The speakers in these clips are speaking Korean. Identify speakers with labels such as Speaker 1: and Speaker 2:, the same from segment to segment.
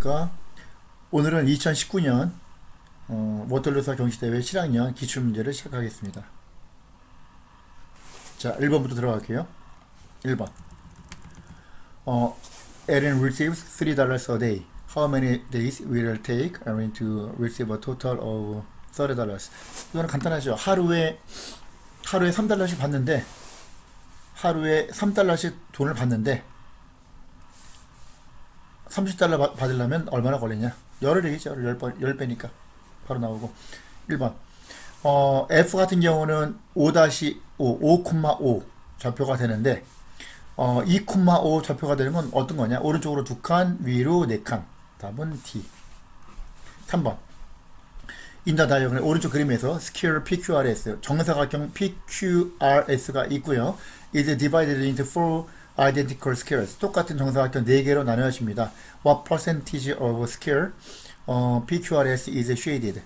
Speaker 1: 안녕하십니까. 오늘은 2019년 워털루서 경시대회 7학년 기출문제를 시작하겠습니다. 자, 1번부터 들어갈게요. 1번. Erin receives $3 a day. How many days will it take Erin to receive a total of $30? 이거는 간단하죠. 하루에 3달러씩 받는데, 하루에 3달러씩 돈을 받는데 30달러 받으려면 얼마나 걸리냐? 열흘이겠죠. 10배니까 바로 나오고. 1번. F 같은 경우는 5-5 좌표가 되는데 2,5 좌표가 되는 건 어떤 거냐? 오른쪽으로 2칸, 위로 4칸. 답은 D. 3번. 인더 다이어그램 오른쪽 그림에서 스퀘어 PQRS 정사각형 PQRS가 있고요. is divided into four identical squares. 똑같은 정사각형 4개로 나누어집니다. What percentage of square PQRS is shaded?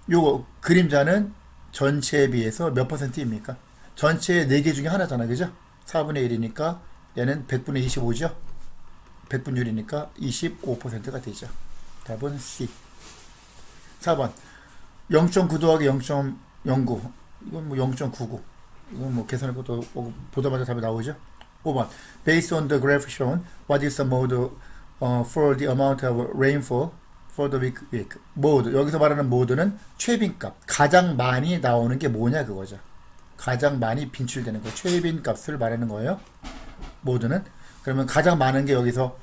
Speaker 1: 요거 그림자는 전체에 비해서 몇 퍼센트입니까? 전체의 4개 중에 하나잖아, 그죠? 4분의 1이니까 얘는 100분의 25죠? 100분율이니까 25%가 되죠. 답은 C. 4번 0.9 더하기 0.09 이건 뭐 0.99 이건 뭐 계산을 보다마자 답이 나오죠. 5번 Based on the graph shown, what is the mode for the amount of rainfall for the week? mode, 여기서 말하는 mode는 최빈값, 가장 많이 나오는 게 뭐냐 그거죠. 가장 많이 빈출되는 거, 최빈값을 말하는 거예요. mode는. 그러면 가장 많은 게 여기서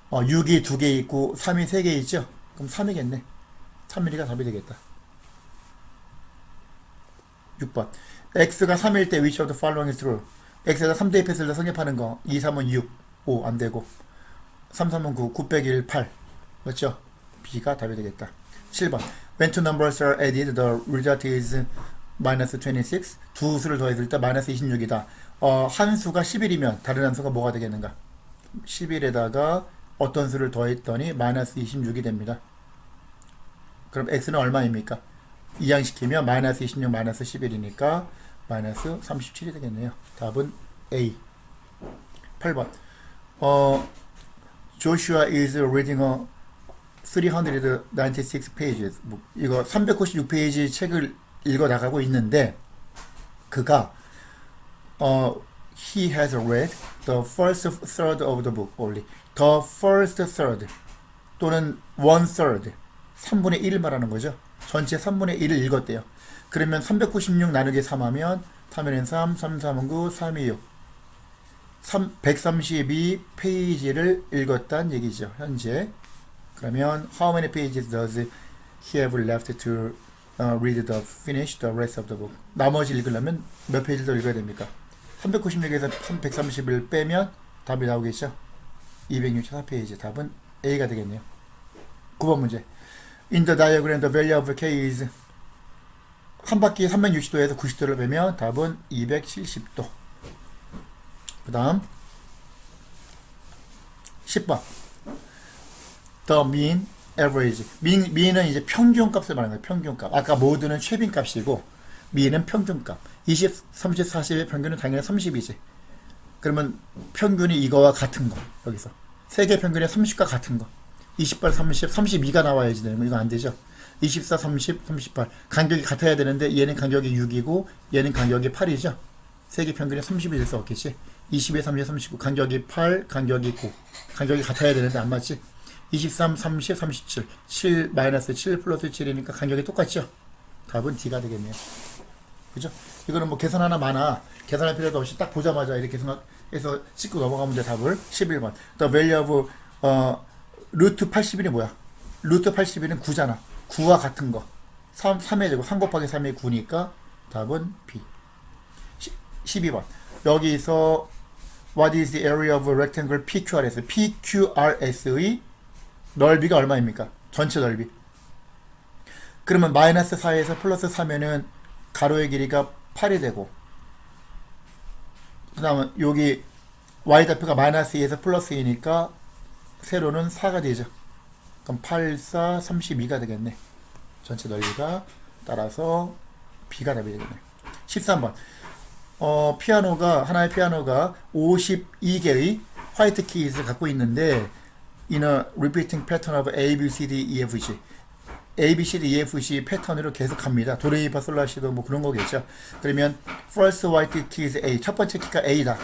Speaker 1: 6이 2개 있고 3이 3개 있죠. 그럼 3이겠네. 3mm가 답이 되겠다. 6번. x가 3일 때 which of the following is true? x에다 3 대입했을 때 성립하는 거. 2, 3은 6, 5 안 되고 3, 3은 9, 9 빼기 1, 8. 맞죠? b가 답이 되겠다. 7번. When two numbers are added, the result is minus 26. 두 수를 더했을 때 마이너스 26이다. 한 수가 11이면 다른 한 수가 뭐가 되겠는가? 11에다가 어떤 수를 더했더니 마이너스 26이 됩니다. 그럼 x는 얼마입니까? 이항시키면 마이너스 26 마이너스 11이니까 마이너스 37이 되겠네요. 답은 A. 8번. Joshua is reading a 396 pages. 이거 396페이지 책을 읽어 나가고 있는데 그가 he has read the first third of the book only. The first third 또는 one third 3분의 1을 말하는 거죠. 전체 3분의 1을 읽었대요. 그러면 396 나누기 3 하면 3에는 3, 3, 3은 9, 3이 6 132 페이지를 읽었다는 얘기죠. 현재. 그러면 how many pages does he have left to read the finish the rest of the book? 나머지 읽으려면 몇 페이지를 더 읽어야 됩니까? 396에서 131을 빼면 답이 나오겠죠. 264페이지. 답은 A가 되겠네요. 9번 문제. In the diagram, the value of K is 한 바퀴 360도에서 90도를 빼면 답은 270도. 그 다음 10번. The mean average. mean은 이제 평균값을 말하는 거예요. 평균값. 아까 모드는 최빈값이고 mean은 평균값. 20, 30, 40의 평균은 당연히 30이지. 그러면 평균이 이거와 같은 거. 여기서 세계 평균의 30과 같은 거. 28, 30, 32가 나와야지 되는 거. 이거 안 되죠. 24, 30, 38 간격이 같아야 되는데 얘는 간격이 6이고 얘는 간격이 8이죠. 세계 평균이 30이 될 수 없겠지. 22, 30, 39 간격이 8, 간격이 9 간격이 같아야 되는데 안 맞지. 23, 30, 37 7 마이너스 7 플러스 7이니까 간격이 똑같죠. 답은 D가 되겠네요. 그죠? 이거는 뭐 계산 하나 많아. 계산할 필요도 없이 딱 보자마자 이렇게 생각해서 찍고 넘어가면 돼. 답을 11번. The value of 루트 81이 뭐야? 루트 81은 9잖아. 9와 같은 거. 3의 제곱. 3 곱하기 3이 9니까 답은 B. 12번. 여기서 what is the area of a rectangle PQRS? PQRS의 넓이가 얼마입니까? 전체 넓이. 그러면 마이너스 4에서 플러스 4면은 가로의 길이가 8이 되고 그 다음에 여기 y좌표가 마이너스 2에서 플러스 2니까 세로는 4가 되죠. 그럼 8, 4, 32가 되겠네. 전체 넓이가. 따라서 B가 답이 되겠네. 13번. 하나의 피아노가 52개의 화이트 키즈를 갖고 있는데 in a repeating pattern of A, B, C, D, E, F, G. A, B, C, D, E, F, G 패턴으로 계속 갑니다. 도레미파솔라시도 뭐 그런 거겠죠. 그러면 first white key is A. 첫 번째 키가 A다.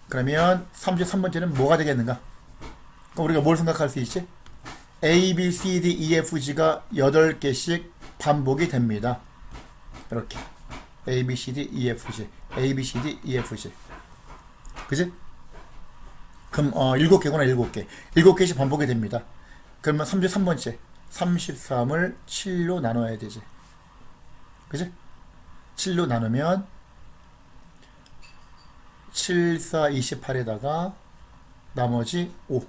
Speaker 1: 그러면 33번째는 뭐가 되겠는가? 그럼 우리가 뭘 생각할 수 있지? A, B, C, D, E, F, G가 8개씩 반복이 됩니다. 이렇게 A, B, C, D, E, F, G A, B, C, D, E, F, G 그지? 그럼 7개구나 7개 7개씩 반복이 됩니다. 그러면 33번째 33을 7로 나눠야 되지. 그지? 7로 나누면 7, 4, 28에다가 나머지 5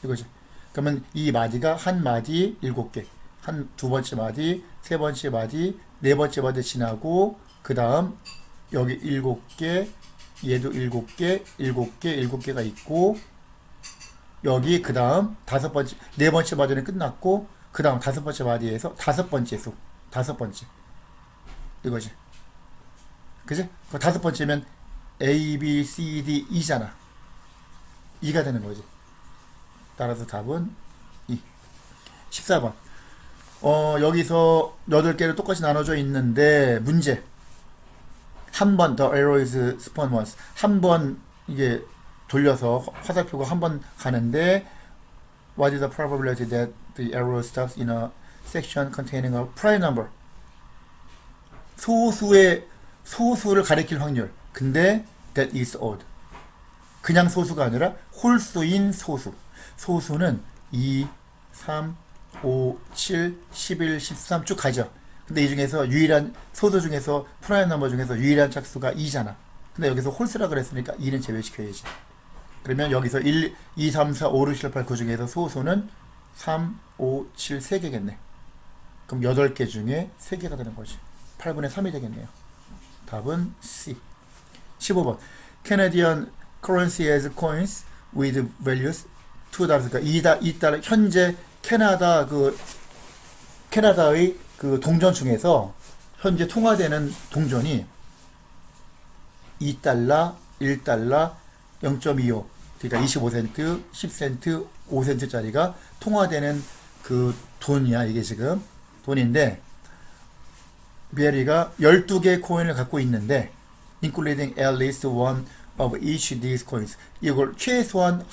Speaker 1: 이거지. 그러면 이 마디가 한 마디 7개 두 번째 마디, 세 번째 마디, 네 번째 마디 지나고 그 다음 여기 7개 얘도 7개 7개가 있고 여기 그 다음 네 번째 마디는 끝났고 그 다음 다섯 번째 마디에서 다섯 번째 수 다섯 번째 이거지. 그지? 그 다섯 번째면 A, B, C, D, E잖아. E가 되는 거지. 따라서 답은 2. 14번. 여기서 8개로 똑같이 나눠져 있는데 문제. 한 번 the arrow is spun once. 한 번 이게 돌려서 화살표가 한 번 가는데 what is the probability that the arrow stops in a section containing a prime number? 소수를 가리킬 확률. 근데 that is odd. 그냥 소수가 아니라 홀수인 소수. 소수는 2, 3, 5, 7, 11, 13 쭉 가죠. 근데 이 중에서 유일한 소수 중에서 프라임 넘버 중에서 유일한 짝수가 2잖아. 근데 여기서 홀수라 그랬으니까 2는 제외시켜야지. 그러면 여기서 1, 2, 3, 4, 5, 6, 7, 8, 9 중에서 소수는 3, 5, 7, 3개겠네. 그럼 8개 중에 3개가 되는 거지. 8분의 3이 되겠네요. 답은 C. 15번. Canadian currency as coins with values $2. 그러니까 2달러 현재 캐나다의 그 동전 중에서 현재 통화되는 동전이 2달러, 1달러, 0.25 그러니까 25센트, 10센트, 5센트짜리가 통화되는 그 돈이야. 이게 지금 돈인데 베리가 12개의 코인을 갖고 있는데 including at least one of each of these coins. 이걸 최소한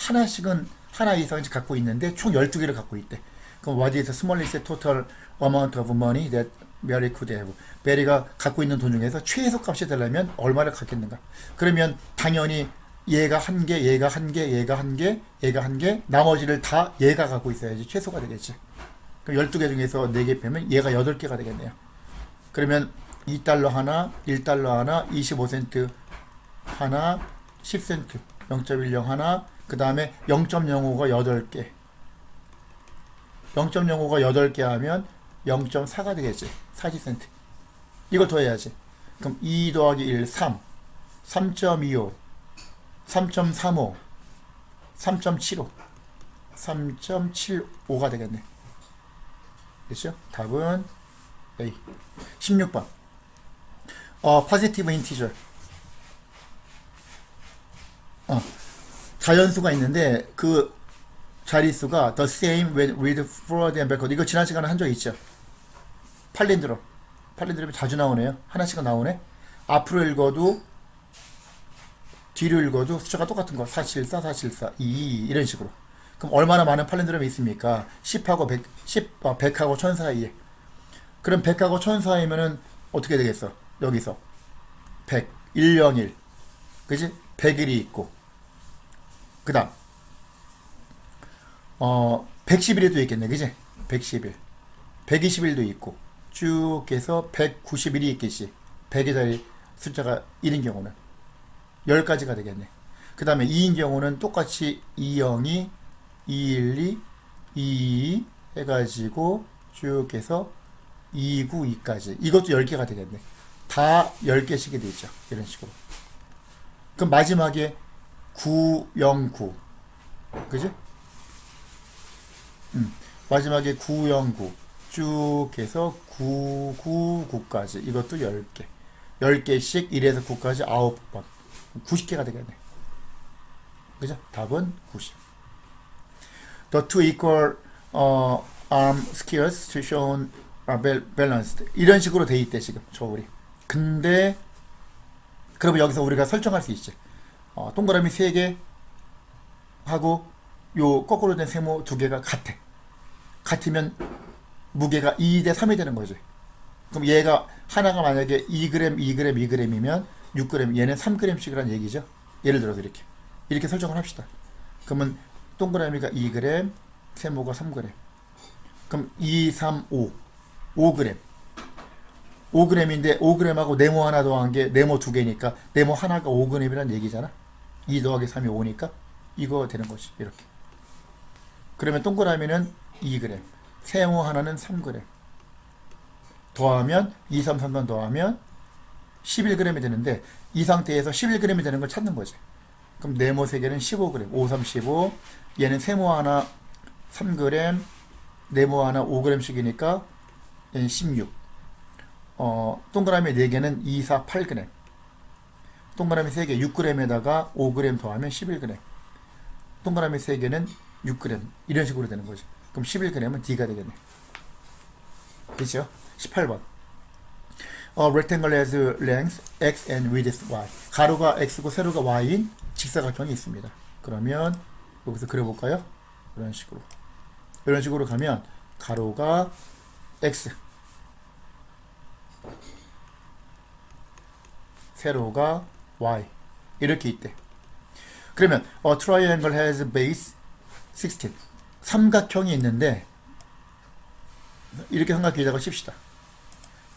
Speaker 1: 하나 이상씩 갖고 있는데 총 12개를 갖고 있대. 그럼 what is the smallest total amount of money that Mary could have? 베리가 갖고 있는 돈 중에서 최소 값이 되려면 얼마를 갖겠는가? 그러면 당연히 얘가 한 개, 얘가 한 개, 얘가 한 개, 얘가 한 개, 나머지를 다 얘가 갖고 있어야지 최소가 되겠지. 그럼 12개 중에서 4개 빼면 얘가 8개가 되겠네요. 그러면 2달러 하나, 1달러 하나, 25센트 하나, 10센트, 0.10 하나, 그 다음에 0.05가 8개. 0.05가 8개 하면 0.4가 되겠지. 40센트. 이걸 더해야지. 그럼 2 더하기 1, 3. 3.25. 3.35. 3.75. 3.75가 되겠네. 됐죠? 답은 A. 16번. positive integer. 자연수가 있는데 그 자릿수가 the same with forward and backward. 이거 지난 시간에 한 적 있죠. 팔린드롭이 자주 나오네요. 하나씩은 나오네. 앞으로 읽어도 뒤로 읽어도 숫자가 똑같은 거. 474, 474, 2 이런 식으로. 그럼 얼마나 많은 팔린드롭이 있습니까? 10하고 100하고 1000 사이에. 그럼 100하고 1000 사이면은 어떻게 되겠어? 여기서 100, 101. 그지? 100일이 있고. 그 다음 110일에도 있겠네. 그지? 110일 120일도 있고 쭉 해서 190일이 있겠지. 100의 자리 숫자가 1인 경우는 10가지가 되겠네. 그 다음에 2인 경우는 똑같이 202, 212, 222 해가지고 쭉 해서 292까지 이것도 10개가 되겠네. 다 10개씩이 되죠. 이런 식으로. 그럼 마지막에 909 그지? 마지막에 909 쭉 해서 999까지 이것도 10개 10개씩 1에서 9까지 9번 90개가 되겠네. 그죠? 답은 90. The two equal arm skills to shown are balanced. 이런 식으로 돼 있대 지금 저울이. 근데 그러면 여기서 우리가 설정할 수 있지. 동그라미 3개 하고 요 거꾸로 된 세모 2개가 같아. 같으면 무게가 2대 3이 되는 거지. 그럼 얘가 하나가 만약에 2g, 2g, 2g이면 6g, 얘는 3g씩이라는 얘기죠. 예를 들어서 이렇게 설정을 합시다. 그러면 동그라미가 2g, 세모가 3g. 그럼 2, 3, 5, 5g. 5g인데 5g하고 네모 하나 더한 게 네모 2개니까 네모 하나가 5g이라는 얘기잖아. 2 더하기 3이 5니까 이거 되는 거지. 이렇게. 그러면 동그라미는 2g, 세모 하나는 3g. 더하면 2, 3, 3번 더하면 11g이 되는데 이 상태에서 11g이 되는 걸 찾는 거지. 그럼 네모 3개는 15g, 5, 3, 15. 얘는 세모 하나 3g, 네모 하나 5g씩이니까 얘는 16. 동그라미 4개는 2, 4, 8g. 동그라미 3개 6g에다가 5g 더하면 11g. 동그라미 3개는 6g. 이런 식으로 되는 거지. 그럼 11g은 D가 되겠네. 그렇죠? 18번. rectangle has length x and width y. 가로가 x고 세로가 y인 직사각형이 있습니다. 그러면 여기서 그려볼까요? 이런 식으로 가면 가로가 x, 세로가 y 이렇게 있대. 그러면 a triangle has base 16. 삼각형이 있는데 이렇게 삼각형이라고 칩시다.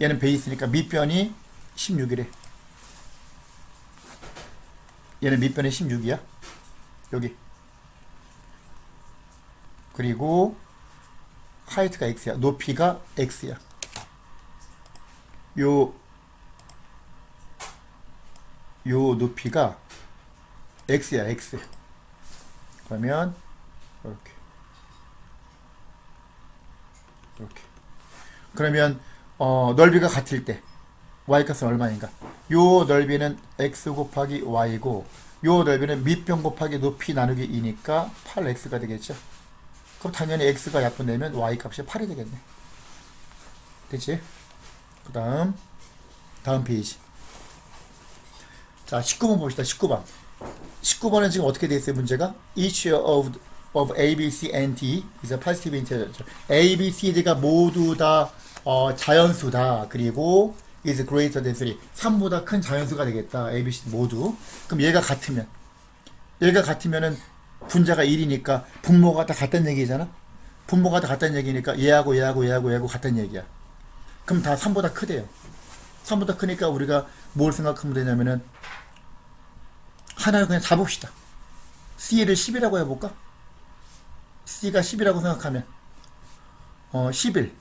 Speaker 1: 얘는 베이스니까 밑변이 16이래. 얘는 밑변이 16이야. 여기. 그리고 하이트가 x야. 높이가 x야. 요 높이가 x야, x. 그러면 이렇게. 그러면 넓이가 같을 때 y값은 얼마인가? 요 넓이는 x 곱하기 y고 요 넓이는 밑변 곱하기 높이 나누기 2니까 8x가 되겠죠. 그럼 당연히 x가 약분되면 y값이 8이 되겠네. 됐지? 그 다음 페이지. 자, 19번 봅시다. 19번은 지금 어떻게 돼 있어요? 문제가 each of A, B, C, and D is a positive integer. A, B, C, D가 모두 다 자연수다. 그리고 is greater than 3. 3보다 큰 자연수가 되겠다. A, B, C 모두. 그럼 얘가 같으면은 분자가 1이니까 분모가 다 같다는 얘기잖아. 분모가 다 같다는 얘기니까 얘하고 같다는 얘기야. 그럼 다 3보다 크대요. 3보다 크니까 우리가 뭘 생각하면 되냐면은 하나를 그냥 잡읍시다. C를 10이라고 해볼까? C가 10이라고 생각하면 11.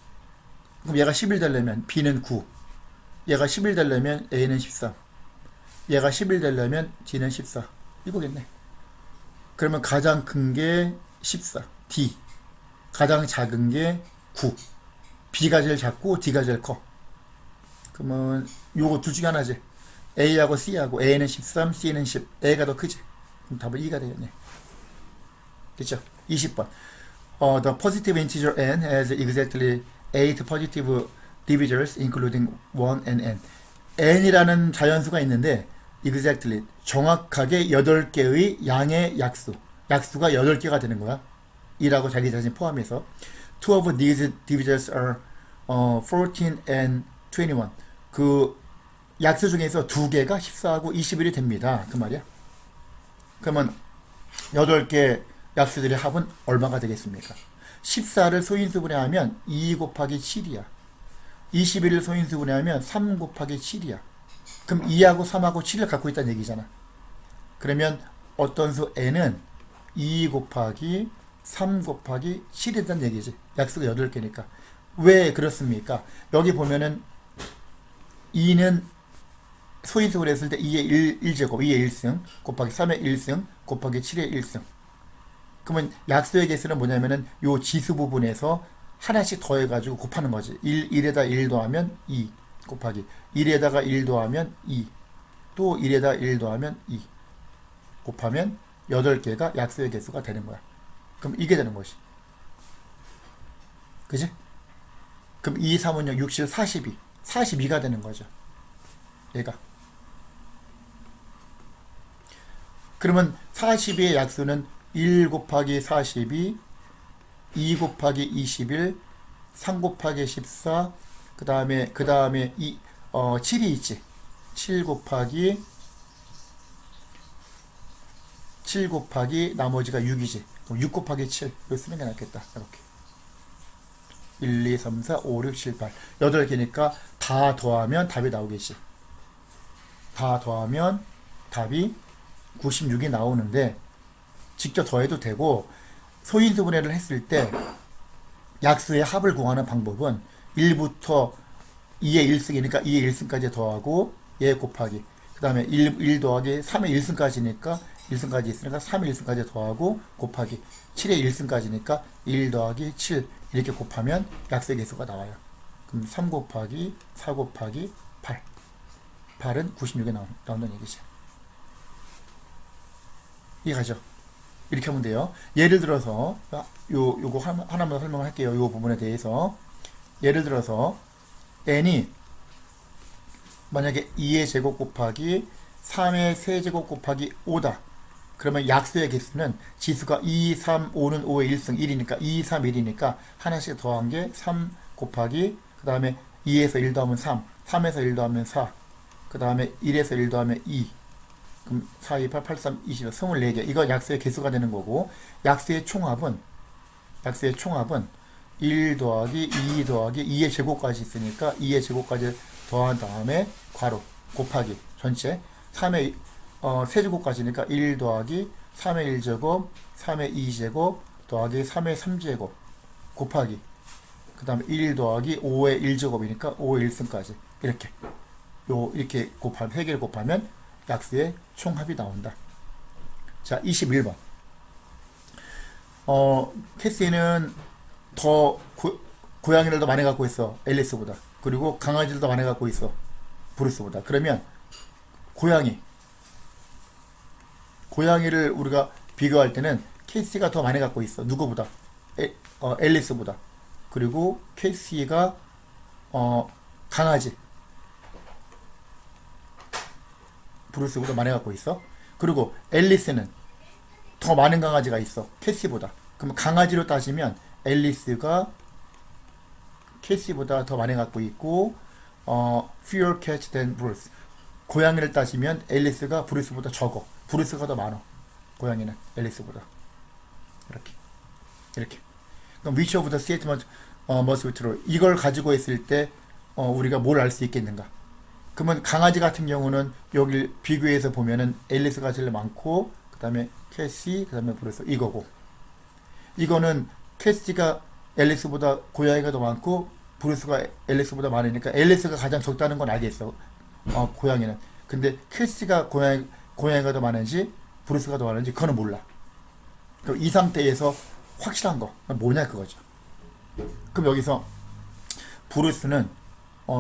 Speaker 1: 그럼 얘가 11 되려면 B는 9. 얘가 11 되려면 A는 13. 얘가 11 되려면 D는 14. 이거겠네. 그러면 가장 큰 게 14. D. 가장 작은 게 9. B가 제일 작고 D가 제일 커. 그러면 요거 둘 중에 하나지. A하고 C하고 A는 13, C는 10. A가 더 크지. 그럼 답은 2가 되겠네. 됐죠? 20번. The positive integer n has exactly 8 positive divisors including 1 and n. n이라는 자연수가 있는데 exactly 정확하게 8개의 양의 약수가 8개가 되는 거야. 이라고 자기 자신 포함해서 two of these divisors are 14 and 21. 그 약수 중에서 2개가 14하고 21이 됩니다. 그 말이야. 그러면 8개 약수들의 합은 얼마가 되겠습니까? 14를 소인수분해 하면 2 곱하기 7이야. 21을 소인수분해 하면 3 곱하기 7이야. 그럼 2하고 3하고 7을 갖고 있다는 얘기잖아. 그러면 어떤 수 n은 2 곱하기 3 곱하기 7이라는 얘기지. 약수가 8개니까. 왜 그렇습니까? 여기 보면은 2는 소인수분해 했을 때 2의 1제곱, 2의 1승 곱하기 3의 1승 곱하기 7의 1승. 그러면 약수의 개수는 뭐냐면은 요 지수 부분에서 하나씩 더해가지고 곱하는 거지. 1에다 1 더하면 2 곱하기 1에다가 1 더하면 2 또 1에다 1 더하면 2 곱하면 8개가 약수의 개수가 되는 거야. 그럼 이게 되는 것이. 그지? 그럼 2, 3, 5, 6, 6, 7, 42. 42가 되는 거죠. 얘가. 그러면 42의 약수는 1 곱하기 42, 2 곱하기 21, 3 곱하기 14, 그 다음에 7이 있지. 7 곱하기 나머지가 6이지. 6 곱하기 7. 이거 쓰는 게 낫겠다. 이렇게. 1, 2, 3, 4, 5, 6, 7, 8. 8개니까 다 더하면 답이 나오겠지. 다 더하면 답이 96이 나오는데, 직접 더해도 되고, 소인수분해를 했을 때 약수의 합을 구하는 방법은 1부터 2의 1승이니까 2의 1승까지 더하고 얘 곱하기, 그 다음에 1 더하기 3의 1승까지니까 1승까지 있으니까 3의 1승까지 더하고 곱하기 7의 1승까지니까 1 더하기 7 이렇게 곱하면 약수의 개수가 나와요. 그럼 3 곱하기 4 곱하기 8. 8은 96에 나온다는 얘기죠. 이해가죠? 이렇게 하면 돼요. 예를 들어서 요거 하나만 설명할게요. 요 부분에 대해서. 예를 들어서 n이 만약에 2의 제곱 곱하기 3의 세제곱 곱하기 5다. 그러면 약수의 개수는 지수가 2, 3, 5는 5의 1승 1이니까 2, 3, 1이니까 하나씩 더한 게 3 곱하기, 그 다음에 2에서 1 더하면 3, 3에서 1 더하면 4, 그 다음에 1에서 1 더하면 2, 그럼 4, 2, 8, 8, 3, 20, 24개. 이거 약수의 개수가 되는 거고, 약수의 총합은 1 더하기 2 더하기 2의 제곱까지 있으니까 2의 제곱까지 더한 다음에 괄호 곱하기 전체 3의 세제곱까지니까 1 더하기 3의 1제곱 3의 2제곱 더하기 3의 3제곱 곱하기, 그 다음에 1 더하기 5의 1제곱이니까 5의 1승까지 이렇게 곱하면 3개를 곱하면 약수의 총합이 나온다. 자, 21번. 캐시는 더 고양이를 더 많이 갖고 있어. 앨리스보다. 그리고 강아지를 더 많이 갖고 있어. 브루스보다. 그러면 고양이를 우리가 비교할 때는 캐시가 더 많이 갖고 있어. 누구보다? 앨리스보다. 그리고 캐시가 강아지 브루스보다 많이 갖고 있어. 그리고 앨리스는 더 많은 강아지가 있어. 캐시보다. 그럼 강아지로 따지면 앨리스가 캐시보다 더 많이 갖고 있고, fewer cats than Bruce. 고양이를 따지면 앨리스가 브루스보다 적어. 브루스가 더 많아. 고양이는 앨리스보다. 이렇게. 그럼 which of the statement must be true? 이걸 가지고 있을 때 우리가 뭘 알 수 있겠는가? 그러면 강아지 같은 경우는 여기 비교해서 보면은 앨리스가 제일 많고, 그 다음에 캐시, 그 다음에 브루스 이거고, 이거는 캐시가 앨리스보다 고양이가 더 많고 브루스가 앨리스보다 많으니까 앨리스가 가장 적다는 건 알겠어. 고양이는. 근데 캐시가 고양이가 더 많은지 브루스가 더 많은지 그거는 몰라. 그럼 이 상태에서 확실한 거 뭐냐 그거죠. 그럼 여기서 브루스는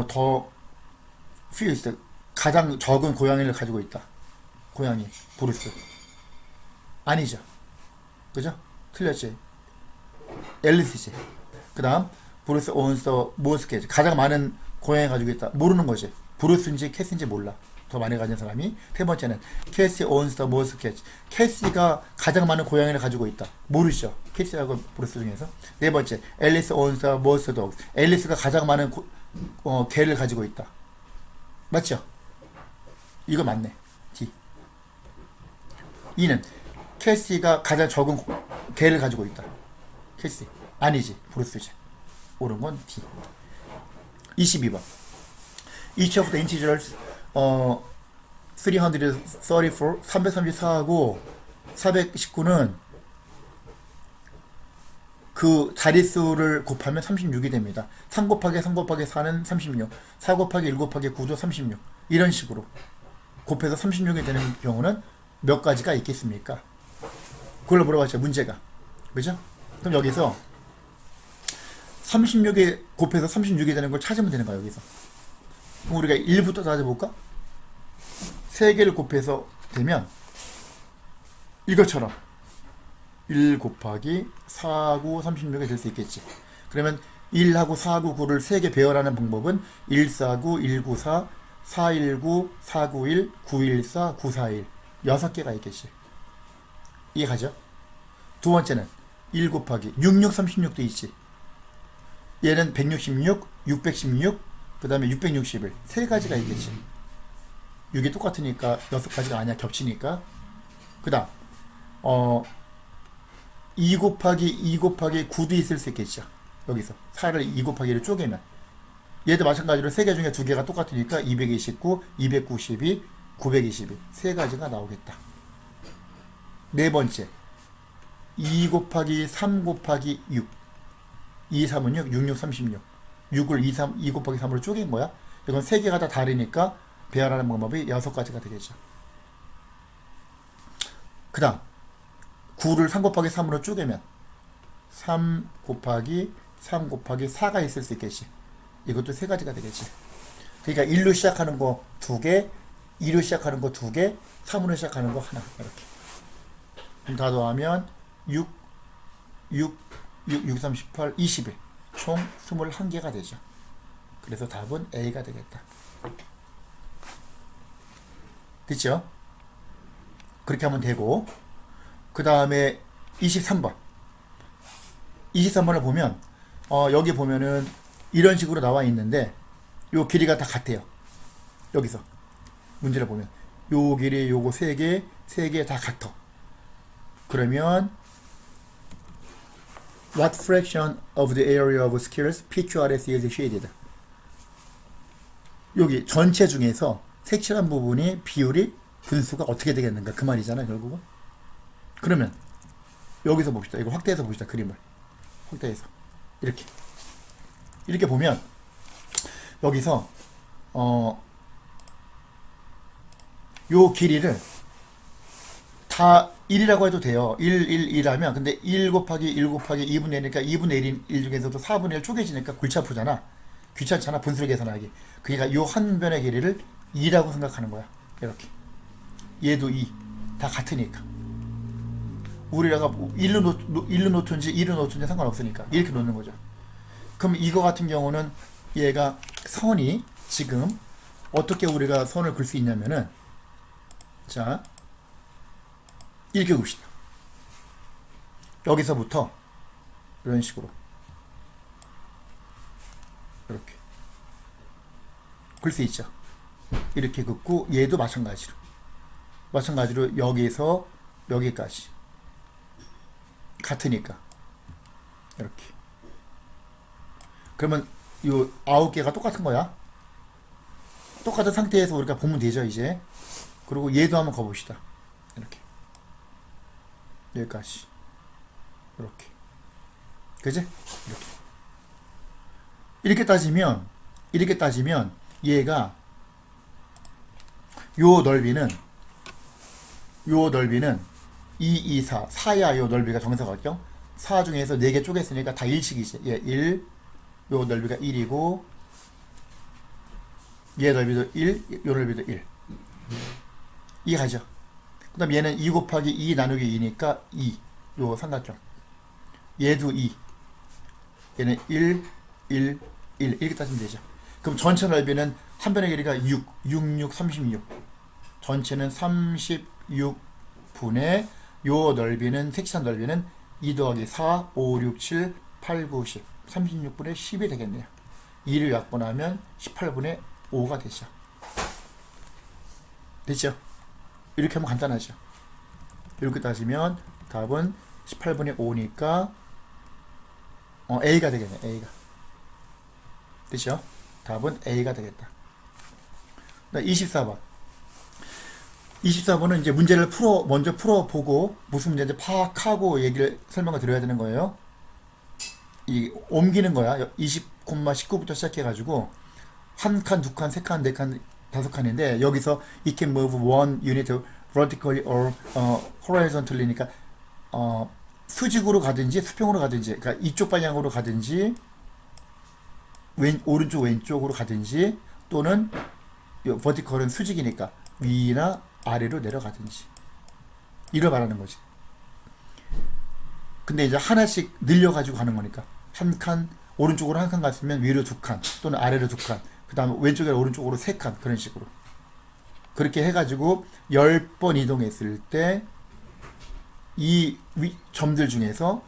Speaker 1: 더 fewest, 가장 적은 고양이를 가지고 있다. 고양이 브루스 아니죠. 그죠? 틀렸지. 앨리스지. 그 다음 브루스 owns the most cats. 가장 많은 고양이 가지고 있다. 모르는 거지. 브루스인지 캐시인지 몰라. 더 많이 가진 사람이. 세 번째는 캐시 owns the most cats. 캐시가 가장 많은 고양이를 가지고 있다. 모르죠. 캐시하고 브루스 중에서. 네 번째, 앨리스 owns the most dogs. 앨리스가 가장 많은 개를 가지고 있다. 맞죠? 이거 맞네. D. 2는 캐시가 가장 적은 개를 가지고 있다. 캐시. 아니지. 브루스지. 옳은 건 D. 22번. Each of the integers 334, 334하고 419는 그 자릿수를 곱하면 36이 됩니다. 3 곱하기 3 곱하기 4는 36, 4 곱하기 1 곱하기 9도 36. 이런 식으로 곱해서 36이 되는 경우는 몇 가지가 있겠습니까? 그걸로 물어봤죠, 문제가. 그죠? 그럼 여기서 36에 곱해서 36이 되는 걸 찾으면 되는 거야, 여기서. 그럼 우리가 1부터 따져볼까? 3개를 곱해서 되면 이것처럼 1 곱하기 4, 9, 36이 될 수 있겠지. 그러면 1하고 4하고 9를 3개 배열하는 방법은 149, 194, 419, 491, 914, 941 6개가 있겠지. 이해가죠? 두 번째는 1 곱하기 6636도 있지. 얘는 166, 616, 그 다음에 661 세 가지가 있겠지. 6이 똑같으니까 6가지가 아니야. 겹치니까. 그 다음 2 곱하기 2 곱하기 9도 있을 수 있겠죠. 여기서 4를 2 곱하기 1을 쪼개면 얘도 마찬가지로 3개 중에 2개가 똑같으니까 229, 292, 922 세 가지가 나오겠다. 네 번째 2 곱하기 3 곱하기 6 2, 3은 6, 6, 6, 36 6을 2 곱하기 3으로 쪼갠 거야. 이건 3개가 다 다르니까 배열하는 방법이 6가지가 되겠죠. 그 다음 9를 3 곱하기 3으로 쪼개면 3 곱하기 3 곱하기 4가 있을 수 있겠지. 이것도 3가지가 되겠지. 그러니까 1로 시작하는 거 2개, 2로 시작하는 거 2개, 3으로 시작하는 거 하나. 이렇게. 그럼 다 더하면 6, 6, 6, 6, 38, 21. 총 21개가 되죠. 그래서 답은 A가 되겠다. 됐죠? 그렇게 하면 되고, 그 다음에 23번. 23번을 보면, 여기 보면은 이런 식으로 나와 있는데, 요 길이가 다 같아요. 여기서. 문제를 보면. 요 길이 요거 3개, 3개 다 같아. 그러면, What fraction of the area of squares PQRS is shaded? 여기 전체 중에서 색칠한 부분이 비율이 분수가 어떻게 되겠는가 그 말이잖아 결국은. 그러면 여기서 봅시다. 이거 확대해서 봅시다. 그림을 확대해서 이렇게 보면 여기서 요 길이를 다 1이라고 해도 돼요. 1, 1, 1 하면 근데 1 곱하기 1 곱하기 2분의 1이니까 2분의 1 중에서도 4분의 1 쪼개지니까 골치 아프잖아. 귀찮잖아. 분수를 계산하기. 그러니까 요 한 변의 길이를 2라고 생각하는 거야. 이렇게. 얘도 2. 다 같으니까. 우리가 1로 놓든지 2로 놓든지 상관없으니까. 이렇게 놓는 거죠. 그럼 이거 같은 경우는 얘가 선이 지금 어떻게 우리가 선을 글 수 있냐면은 자 이렇게 봅시다. 여기서부터 이런 식으로 이렇게 글 수 있죠. 이렇게 긋고 얘도 마찬가지로 여기서 여기까지 같으니까 이렇게. 그러면 요 9개가 똑같은 거야. 똑같은 상태에서 우리가 보면 되죠 이제. 그리고 얘도 한번 가봅시다. 이렇게 여기까지 이렇게. 그지? 이렇게 따지면 얘가 요 넓이는 2, 2, 4 4야. 요 넓이가 정사각형 4 중에서 4개 쪼갰으니까 다 1씩이지. 얘 1, 요 넓이가 1이고 얘 넓이도 1, 요 넓이도 1. 이해가죠? 그 다음 얘는 2 곱하기 2 나누기 2니까 2. 요 삼각형. 얘도 2. 얘는 1, 1, 1. 이렇게 따지면 되죠. 그럼 전체 넓이는 한 변의 길이가 6, 6, 6, 36. 전체는 36분의 요 넓이는, 색칠한 넓이는 2 더하기 4, 5, 6, 7, 8, 9, 10. 36분의 10이 되겠네요. 2를 약분하면 18분의 5가 되죠. 됐죠? 이렇게 하면 간단하죠. 이렇게 따지면 답은 18분의 5니까 A가 되겠네. A가. 됐죠? 답은 A가 되겠다. 24번. 24번은 이제 문제를 먼저 풀어보고 무슨 문제인지 파악하고 설명을 드려야 되는 거예요. 옮기는 거야. 20,19부터 시작해가지고 한 칸, 두 칸, 세 칸, 네 칸, 다섯 칸인데 여기서 it can move one unit vertically or horizontally니까 수직으로 가든지 수평으로 가든지, 그러니까 이쪽 방향으로 가든지 오른쪽 왼쪽으로 가든지 또는 vertical은 수직이니까 위나 아래로 내려가든지 이걸 말하는 거지. 근데 이제 하나씩 늘려가지고 가는 거니까 한 칸 오른쪽으로 한 칸 갔으면 위로 두 칸 또는 아래로 두 칸, 그 다음에 왼쪽에 오른쪽으로 세 칸, 그런 식으로 그렇게 해가지고 10번 이동했을 때 이 점들 중에서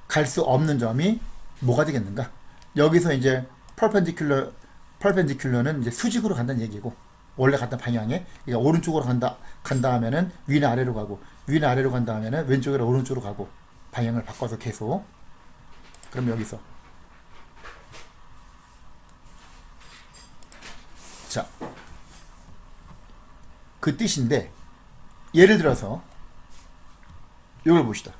Speaker 1: 갈 수 없는 점이 뭐가 되겠는가? 여기서 이제 perpendicular는 이제 수직으로 간다는 얘기고, 원래 갔던 방향에, 그러니까 오른쪽으로 간다 하면은 위나 아래로 가고, 위나 아래로 간다 하면은 왼쪽이나 오른쪽으로 가고, 방향을 바꿔서 계속. 그럼 여기서 자, 그 뜻인데, 예를 들어서 이걸 봅시다.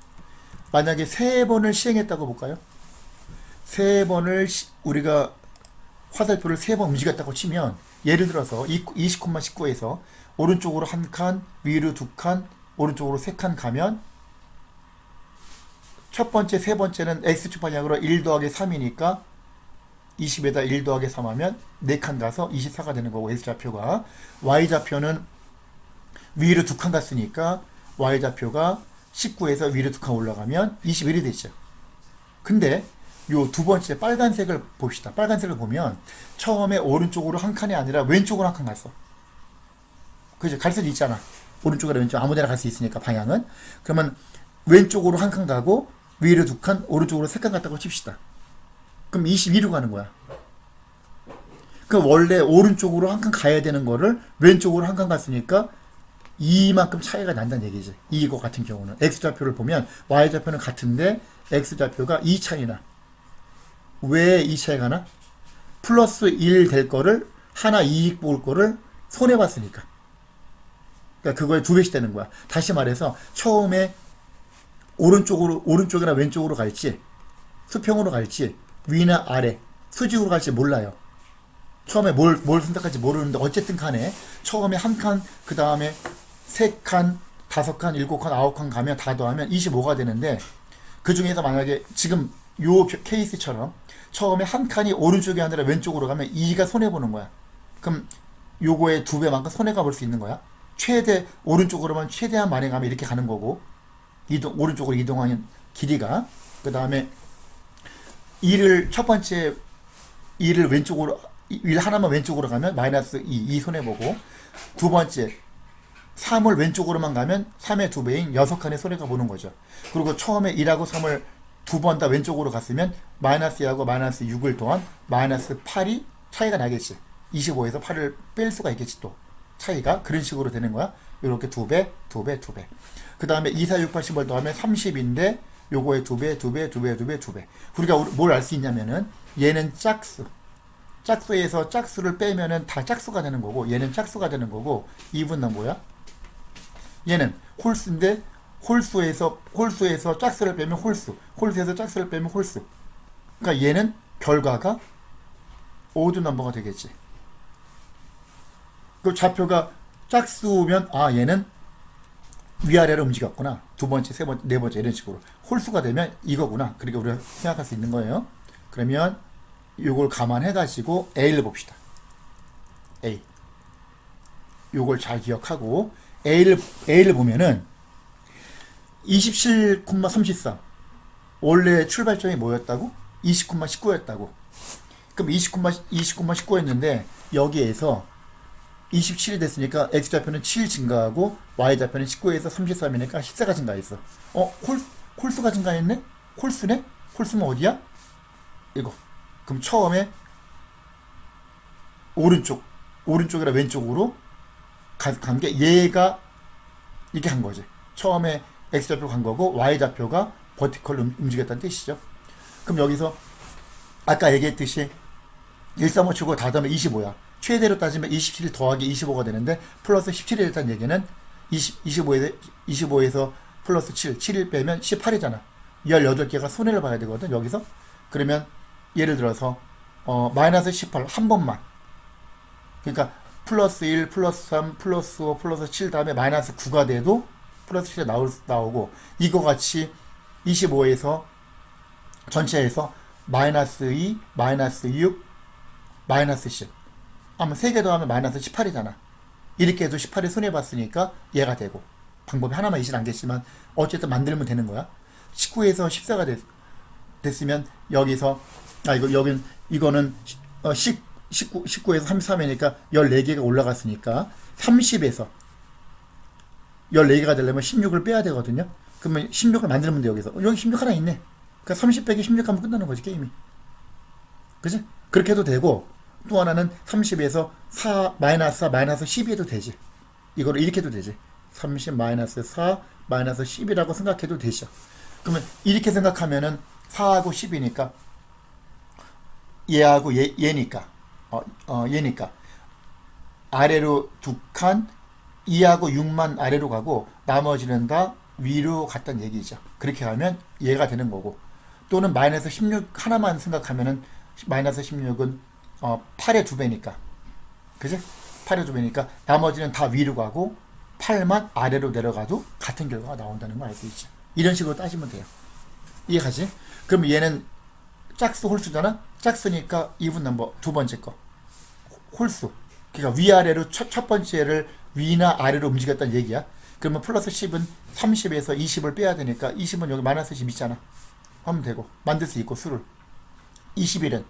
Speaker 1: 만약에 3번을 시행했다고 볼까요? 3번을 우리가 화살표를 3번 움직였다고 치면, 예를 들어서 20,19에서 오른쪽으로 한 칸, 위로 두 칸, 오른쪽으로 세 칸 가면, 첫 번째, 세 번째는 X축 방향으로 1 더하기 3이니까 20에다 1 더하기 3 하면 4칸 가서 24가 되는 거고, X좌표가. Y좌표는 위로 두 칸 갔으니까 Y좌표가 19에서 위로 두 칸 올라가면 21이 되죠. 근데 요 두 번째 빨간색을 봅시다. 빨간색을 보면 처음에 오른쪽으로 한 칸이 아니라 왼쪽으로 한 칸 갔어. 그죠? 갈 수도 있잖아. 오른쪽이나 왼쪽 아무 데나 갈 수 있으니까 방향은. 그러면 왼쪽으로 한 칸 가고 위로 두 칸, 오른쪽으로 세 칸 갔다고 칩시다. 그럼 22로 가는 거야. 그 원래 오른쪽으로 한 칸 가야 되는 거를 왼쪽으로 한 칸 갔으니까 이만큼 차이가 난다는 얘기지. 이거 같은 경우는 X좌표를 보면 Y좌표는 같은데 X좌표가 2 차이나. 왜 이 차이가 나? 플러스 1 될 거를 하나 이익 볼 거를 손해봤으니까. 그러니까 그거에 2배씩 되는 거야. 다시 말해서 처음에 오른쪽이나 왼쪽으로 갈지, 수평으로 갈지, 위나 아래, 수직으로 갈지 몰라요. 처음에 뭘 선택할지 모르는데, 어쨌든 간에 처음에 한 칸, 그 다음에 세 칸, 5칸, 7칸, 9칸 가면 다 더하면 25가 되는데, 그 중에서 만약에 지금 요 케이스처럼 처음에 한 칸이 오른쪽이 아니라 왼쪽으로 가면 2가 손해보는 거야. 그럼 요거의 2배만큼 손해가 볼 수 있는 거야. 오른쪽으로만 최대한 많이 가면 이렇게 가는 거고, 오른쪽으로 이동하는 길이가. 그 다음에 첫 번째 2를 왼쪽으로, 1 하나만 왼쪽으로 가면 마이너스 2 손해보고, 두 번째 3을 왼쪽으로만 가면 3의 2배인 6칸의 손해가 보는 거죠. 그리고 처음에 1하고 3을 두 번 다 왼쪽으로 갔으면 마이너스 2하고 마이너스 6을 더한 마이너스 8이 차이가 나겠지. 25에서 8을 뺄 수가 있겠지. 또 차이가 그런 식으로 되는 거야. 이렇게 2배, 2배, 2배. 그 다음에 2, 4, 6, 8, 10을 더하면 30인데 요거의 2배, 2배, 2배, 2배, 2배. 우리가 뭘 알 수 있냐면은, 얘는 짝수. 짝수에서 짝수를 빼면은 다 짝수가 되는 거고, 얘는 짝수가 되는 거고, 2분은 뭐야? 얘는 홀수인데, 홀수에서 짝수를 빼면 홀수에서 짝수를 빼면 홀수. 그러니까 얘는 결과가 오드 넘버가 되겠지. 그 좌표가 짝수면, 얘는 위아래로 움직였구나. 두 번째, 세 번째, 네 번째, 이런 식으로. 홀수가 되면 이거구나. 그렇게 우리가 생각할 수 있는 거예요. 그러면 요걸 감안해가지고 A를 봅시다. A. 요걸 잘 기억하고, A를 보면은 27,33. 원래 출발점이 뭐였다고? 20,19였다고. 그럼 20,19였는데, 여기에서 27이 됐으니까 X좌표는 7 증가하고 Y좌표는 19에서 33이니까 14가 증가했어. 홀수가 증가했네? 홀수네? 홀수면 어디야? 이거. 그럼 처음에 오른쪽이라 왼쪽으로 간 게 얘가 이렇게 한 거지. 처음에 X좌표 간 거고 Y좌표가 버티컬로 움직였다는 뜻이죠. 그럼 여기서 아까 얘기했듯이 1, 3, 5 치고 다 더하면 25야. 최대로 따지면 27 더하기 25가 되는데, 플러스 17이 됐다는 얘기는 25에서 플러스 7을 빼면 18이잖아. 18개가 손해를 봐야 되거든, 여기서. 그러면 예를 들어서 마이너스 18 한 번만. 그러니까 플러스 1, 플러스 3, 플러스 5, 플러스 7 다음에 마이너스 9가 돼도 플러스 7이 나오고, 이거 같이 25에서 전체에서 마이너스 2, 마이너스 6, 마이너스 10 하면 3개 더하면 마이너스 18이잖아. 이렇게 해도 18이 손해봤으니까 얘가 되고, 방법이 하나만 있진 않겠지만 어쨌든 만들면 되는 거야. 19에서 14가 됐으면 여기서 아, 이거는 19에서 33이니까 14개가 올라갔으니까 30에서 14개가 되려면 16을 빼야 되거든요. 그러면 16을 만들면 돼, 여기서. 여기 16 하나 있네. 그러니까 30 빼기 16 하면 끝나는 거지, 게임이. 그지? 그렇게 해도 되고, 또 하나는 30에서 4, 마이너스 4, 마이너스 12 해도 되지. 이거를 이렇게 해도 되지. 30 마이너스 4, 마이너스 10이라고 생각해도 되죠. 그러면 이렇게 생각하면은 4하고 10이니까, 얘하고 얘니까, 얘니까. 아래로 2칸, 2하고 6만 아래로 가고, 나머지는 다 위로 갔다는 얘기죠. 그렇게 하면 얘가 되는 거고, 또는 마이너스 16 하나만 생각하면은 마이너스 16은 8의 2배니까, 그지? 8의 2배니까 나머지는 다 위로 가고 8만 아래로 내려가도 같은 결과가 나온다는 걸 알 수 있죠. 이런 식으로 따지면 돼요. 이해가지? 그럼 얘는 짝수 홀수잖아? 짝수니까 even 넘버 두 번째 거 홀수. 그러니까 위아래로 첫 번째를 위나 아래로 움직였다는 얘기야. 그러면 플러스 10은 30에서 20을 빼야 되니까 20은 여기 마이너스 10 있잖아. 하면 되고 만들 수 있고 수를 21은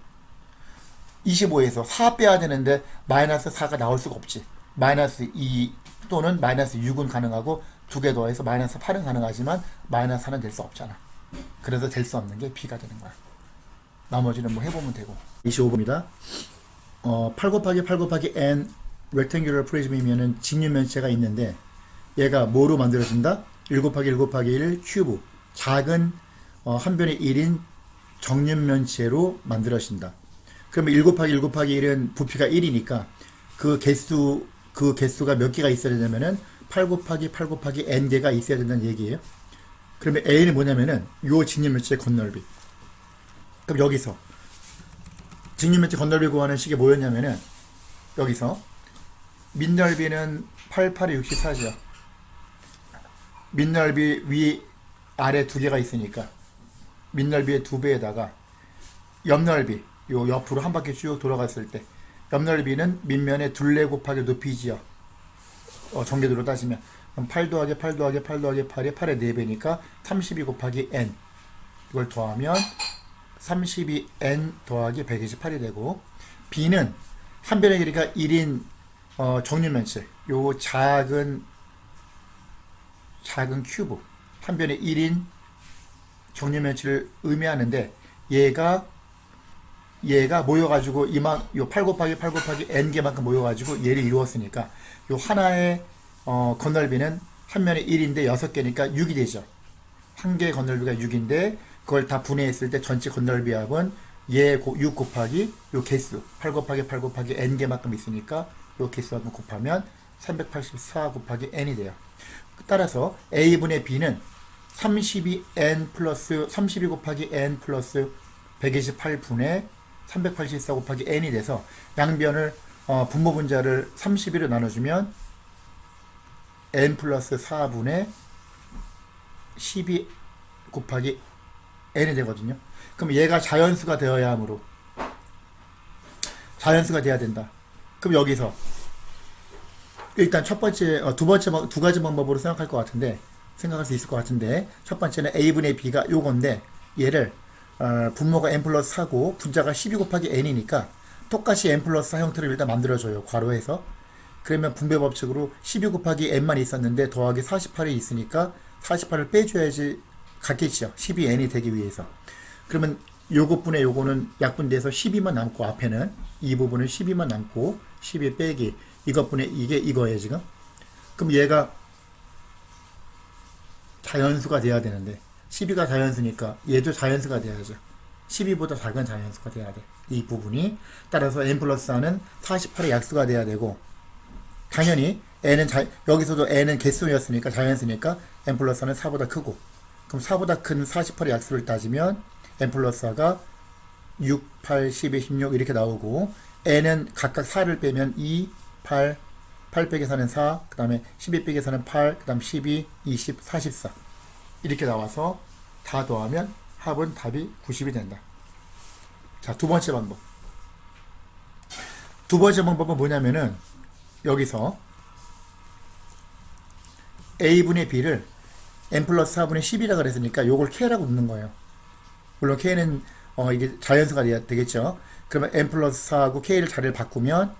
Speaker 1: 25에서 4 빼야 되는데 마이너스 4가 나올 수가 없지. 마이너스 2 또는 마이너스 6은 가능하고 두 개 더해서 마이너스 8은 가능하지만 마이너스 4는 될 수 없잖아. 그래서 될 수 없는 게 B가 되는 거야. 나머지는 뭐 해보면 되고. 25번입니다. 8 곱하기 8 곱하기 n rectangular prism이면은 직육면체가 있는데 얘가 뭐로 만들어진다? 1 곱하기 1 곱하기 1 큐브 작은 한 변의 1인 정육면체로 만들어진다. 그러면 1 곱하기 1 곱하기 1은 부피가 1이니까 그 개수가 몇 개가 있어야 되냐면은 8 곱하기 8 곱하기 n개가 있어야 된다는 얘기예요. 그러면 a는 뭐냐면은 요 직육면체의 건널비. 그럼 여기서 직육면체 건널비 구하는 식이 뭐였냐면은 여기서 밑넓이는 8, 8이 64죠. 밑넓이 위 아래 두 개가 있으니까 밑넓이의 2배에다가 옆넓이 요 옆으로 한 바퀴 쭉 돌아갔을 때 옆넓이는 밑면의 둘레 곱하기 높이지요. 정계도로 따지면 그럼 8 더하기 8 더하기 8 더하기 8이 8의 4배니까 32 곱하기 n 이걸 더하면 32n 더하기 128이 되고 b는 한 변의 길이가 1인 정육면체 요 작은 큐브 한 변의 1인 정육면체를 의미하는데 얘가 모여가지고 요 8 곱하기 8 곱하기 n개만큼 모여가지고 얘를 이루었으니까 요 하나의 건널비는 한 면에 1인데 6개니까 6이 되죠. 한 개의 건널비가 6인데 그걸 다 분해했을 때 전체 건널비 합은 얘 6 곱하기 요 개수 8 곱하기 8 곱하기 n개만큼 있으니까 요 개수하고 곱하면 384 곱하기 n이 돼요. 따라서 a분의 b는 32n 플러스 32 곱하기 n 플러스 128분의 384 곱하기 n이 돼서 양변을 분모 분자를 32로 나눠주면 n 플러스 4분의 12 곱하기 n이 되거든요. 그럼 얘가 자연수가 되어야 하므로 자연수가 돼야 된다. 그럼 여기서 일단 첫 번째 두 가지 방법으로 생각할 것 같은데 생각할 수 있을 것 같은데 첫 번째는 a분의 b가 요건데 얘를 분모가 n 플러스 4고 분자가 12 곱하기 n이니까 똑같이 n 플러스 4 형태를 일단 만들어줘요. 괄호에서. 그러면 분배 법칙으로 12 곱하기 n만 있었는데 더하기 48이 있으니까 48을 빼줘야지 같겠죠. 12n이 되기 위해서. 그러면 요것분의 요거는 약분돼서 12만 남고 앞에는 이 부분은 12만 남고 12 빼기 이것분의 이게 이거예요 지금. 그럼 얘가 자연수가 돼야 되는데 12가 자연수니까 얘도 자연수가 돼야죠. 12보다 작은 자연수가 돼야 돼. 이 부분이. 따라서 n 플러스 4는 48의 약수가 돼야 되고 당연히 n은 여기서도 n은 개수였으니까 자연수니까 n 플러스 4는 4보다 크고 그럼 4보다 큰 48의 약수를 따지면 n 플러스 4가 6, 8, 12, 16 이렇게 나오고 n은 각각 4를 빼면 2, 8 빼기 4는 4, 그 다음에 12 빼기 4는 8, 그 다음 12, 20, 44 이렇게 나와서 다 더하면 합은 답이 90이 된다. 자, 두 번째 방법. 두 번째 방법은 뭐냐면은 여기서 a분의 b를 n 플러스 4분의 10이라 그랬으니까 요걸 k라고 넣는 거예요. 물론 k는 이게 자연수가 되겠죠. 그러면 n 플러스 4하고 k를 자리를 바꾸면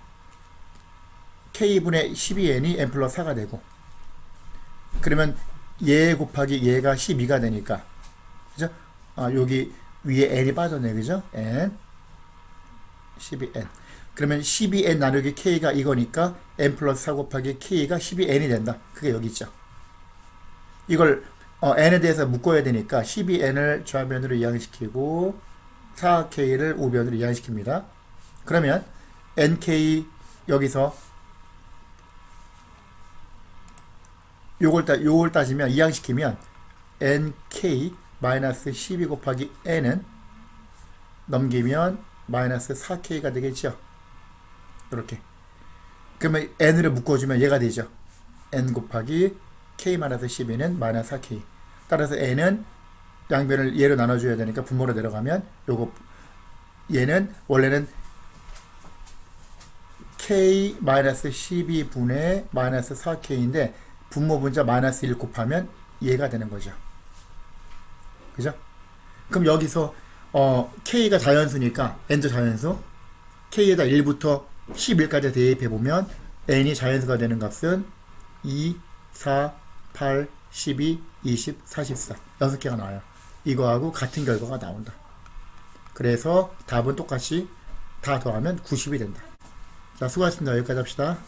Speaker 1: k분의 12n이 n 플러스 4가 되고, 그러면 얘 곱하기 얘가 12가 되니까, 그죠? 여기 위에 n이 빠졌네, 그죠? n 12n. 그러면 12n 나누기 k가 이거니까 n 플러스 4 곱하기 k가 12n이 된다. 그게 여기 있죠. 이걸 n에 대해서 묶어야 되니까 12n을 좌변으로 이항시키고 4k를 우변으로 이항시킵니다. 그러면 nk 여기서 요걸 따지면 이항시키면 nk 마이너스 12 곱하기 n은 넘기면 마이너스 4k가 되겠죠. 이렇게. 그러면 n으로 묶어주면 얘가 되죠. n 곱하기 k-12는 마이너스 4k. 따라서 n은 양변을 얘로 나눠줘야 되니까 분모로 내려가면 요거 얘는 원래는 k-12분의 마이너스 4k인데 분모 분자 마이너스 1 곱하면 얘가 되는 거죠. 그죠? 그럼 여기서 k가 자연수니까 n도 자연수, k에다 1부터 11까지 대입해보면 n이 자연수가 되는 값은 2, 4, 8, 12, 20, 44 6개가 나와요. 이거하고 같은 결과가 나온다. 그래서 답은 똑같이 다 더하면 90이 된다. 자, 수고하셨습니다. 여기까지 합시다.